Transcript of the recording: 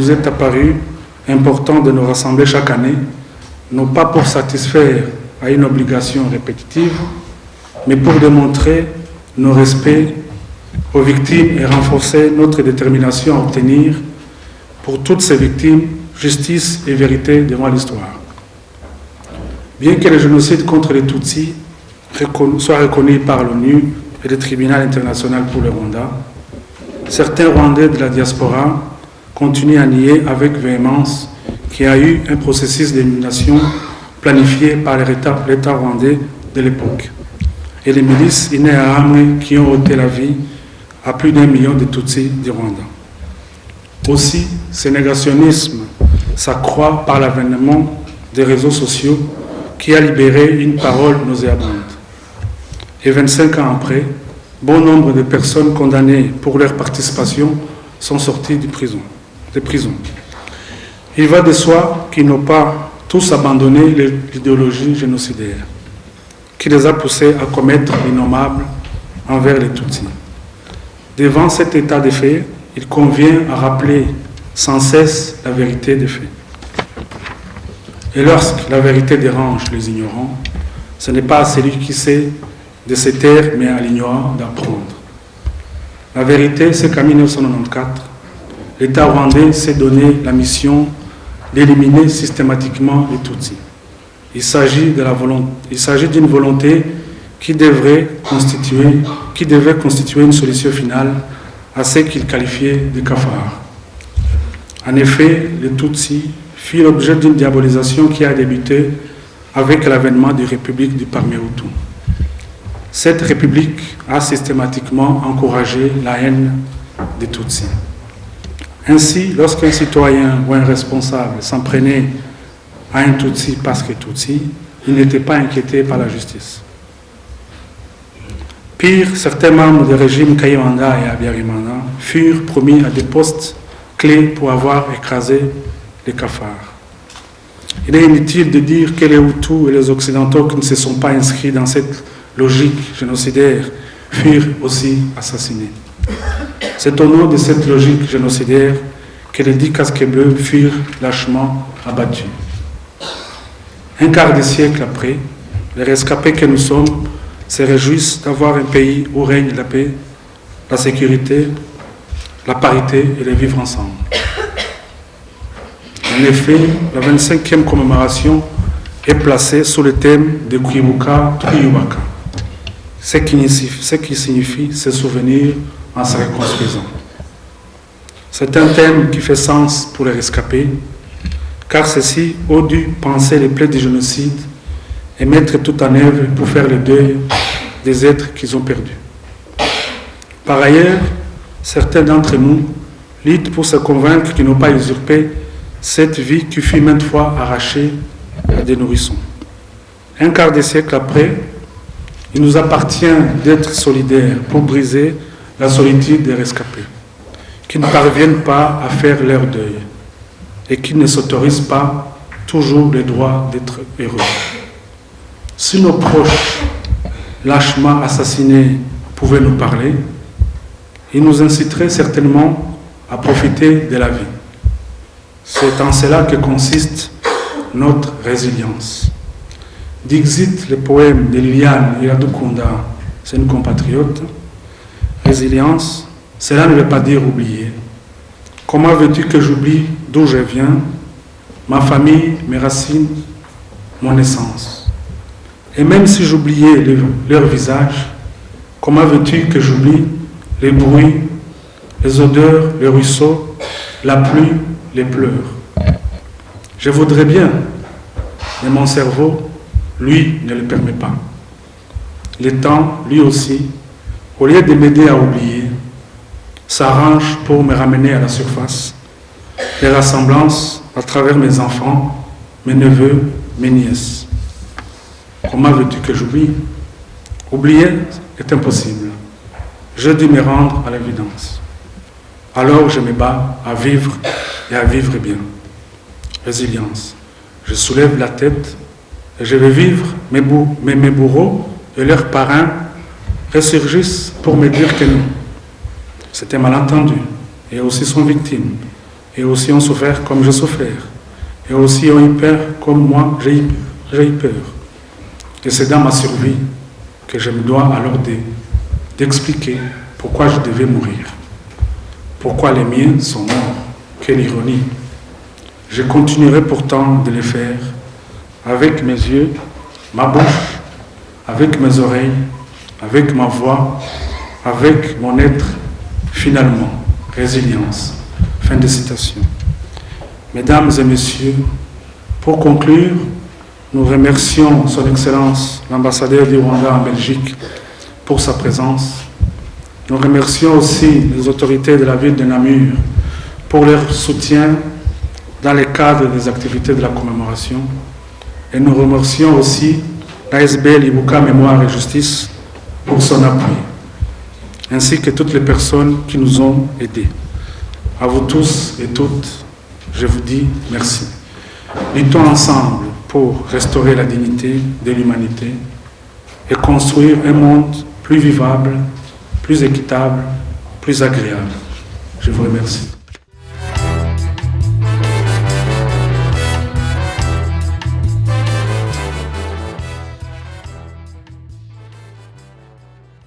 nous est apparu important de nous rassembler chaque année, non pas pour satisfaire à une obligation répétitive, mais pour démontrer nos respects aux victimes et renforcer notre détermination à obtenir pour toutes ces victimes justice et vérité devant l'histoire. Bien que le génocide contre les Tutsis soit reconnu par l'ONU et le tribunal international pour le Rwanda, certains Rwandais de la diaspora continuent à nier avec véhémence qu'il y a eu un processus d'élimination planifié par l'État rwandais de l'époque et les milices Interahamwe qui ont ôté la vie à plus d'1 million de Tutsis du Rwanda. Aussi, ce négationnisme s'accroît par l'avènement des réseaux sociaux qui a libéré une parole nauséabonde. Et 25 ans après, bon nombre de personnes condamnées pour leur participation sont sorties des prisons. Il va de soi qu'ils n'ont pas tous abandonné l'idéologie génocidaire qui les a poussés à commettre l'innommable envers les Tutsis. Devant cet état de fait, il convient à rappeler sans cesse la vérité des faits. Et lorsque la vérité dérange les ignorants, ce n'est pas à celui qui sait de se taire, mais à l'ignorant d'apprendre. La vérité, c'est qu'en 1994, l'État rwandais s'est donné la mission d'éliminer systématiquement les Tutsis. Il s'agit d'une volonté qui devait constituer une solution finale à ce qu'il qualifiait de cafard. En effet, les Tutsis furent l'objet d'une diabolisation qui a débuté avec l'avènement de la République du Parmehutu. Cette République a systématiquement encouragé la haine des Tutsis. Ainsi, lorsqu'un citoyen ou un responsable s'en prenait à un Tutsi parce que Tutsi, il n'était pas inquiété par la justice. Pire, certains membres du régime Kayibanda et Habyarimana furent promis à des postes clés pour avoir écrasé les cafards. Il est inutile de dire que les Hutus et les Occidentaux qui ne se sont pas inscrits dans cette logique génocidaire furent aussi assassinés. C'est au nom de cette logique génocidaire que les 10 casques bleus furent lâchement abattus. Un quart de siècle après, les rescapés que nous sommes se réjouissent d'avoir un pays où règne la paix, la sécurité, la parité et le vivre ensemble. En effet, la 25e commémoration est placée sous le thème de Kwibuka Twiyubaka, ce qui signifie se souvenir en se reconstruisant. C'est un thème qui fait sens pour les rescapés, car ceux-ci ont dû penser les plaies du génocide et mettre tout en œuvre pour faire le deuil des êtres qu'ils ont perdus. Par ailleurs, certains d'entre nous luttent pour se convaincre qu'ils n'ont pas usurpé cette vie qui fut maintes fois arrachée à des nourrissons. Un quart de siècle après, il nous appartient d'être solidaires pour briser la solitude des rescapés, qui ne parviennent pas à faire leur deuil et qui ne s'autorisent pas toujours le droit d'être heureux. Si nos proches, lâchement assassinés, pouvaient nous parler, ils nous inciteraient certainement à profiter de la vie. C'est en cela que consiste notre résilience. Dixit le poème de Liliane Iradukunda, c'est une compatriote. Résilience, cela ne veut pas dire oublier. Comment veux-tu que j'oublie d'où je viens, ma famille, mes racines, mon essence? Et même si j'oubliais leur visage, comment veux-tu que j'oublie les bruits, les odeurs, les ruisseaux, la pluie, les pleurs? Je voudrais bien, mais mon cerveau, lui, ne le permet pas. Le temps, lui aussi, au lieu de m'aider à oublier, s'arrange pour me ramener à la surface. Les rassemblances à travers mes enfants, mes neveux, mes nièces. Comment veux-tu que j'oublie? Oublier est impossible. Je dû me rendre à l'évidence. Alors je me bats à vivre et à vivre bien. Résilience. Je soulève la tête et je vais vivre, mais mes bourreaux et leurs parrains ressurgissent pour me dire que non. C'était malentendu et aussi sont victimes. et aussi ont souffert comme j'ai souffert, et aussi ont eu peur comme moi j'ai eu peur. Et c'est dans ma survie que je me dois alors d'expliquer pourquoi je devais mourir, pourquoi les miens sont morts. Quelle ironie! Je continuerai pourtant de le faire avec mes yeux, ma bouche, avec mes oreilles, avec ma voix, avec mon être, finalement, résilience. Fin de citation. Mesdames et messieurs, pour conclure, nous remercions Son Excellence, l'ambassadeur du Rwanda en Belgique, pour sa présence. Nous remercions aussi les autorités de la ville de Namur pour leur soutien dans le cadre des activités de la commémoration. Et nous remercions aussi l'ASBL Ibuka Mémoire et Justice pour son appui, ainsi que toutes les personnes qui nous ont aidés. À vous tous et toutes, je vous dis merci. Luttons ensemble pour restaurer la dignité de l'humanité et construire un monde plus vivable, plus équitable, plus agréable. Je vous remercie.